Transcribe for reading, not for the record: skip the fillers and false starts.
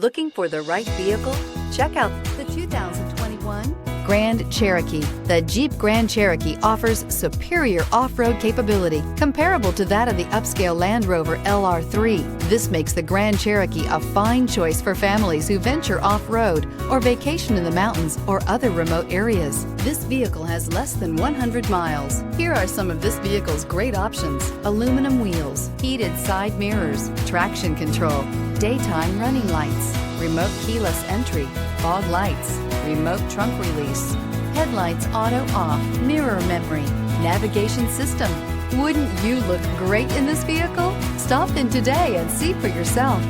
Looking for the right vehicle? Check out the 2021 Grand Cherokee. The Jeep Grand Cherokee offers superior off-road capability comparable to that of the upscale Land Rover LR3. This makes the Grand Cherokee a fine choice for families who venture off-road or vacation in the mountains or other remote areas. This vehicle has less than 100 miles. Here are some of this vehicle's great options: aluminum wheels, heated side mirrors, traction control, daytime running lights, remote keyless entry, fog lights, remote trunk release, headlights auto off, mirror memory, navigation system. Wouldn't you look great in this vehicle? Stop in today and see for yourself.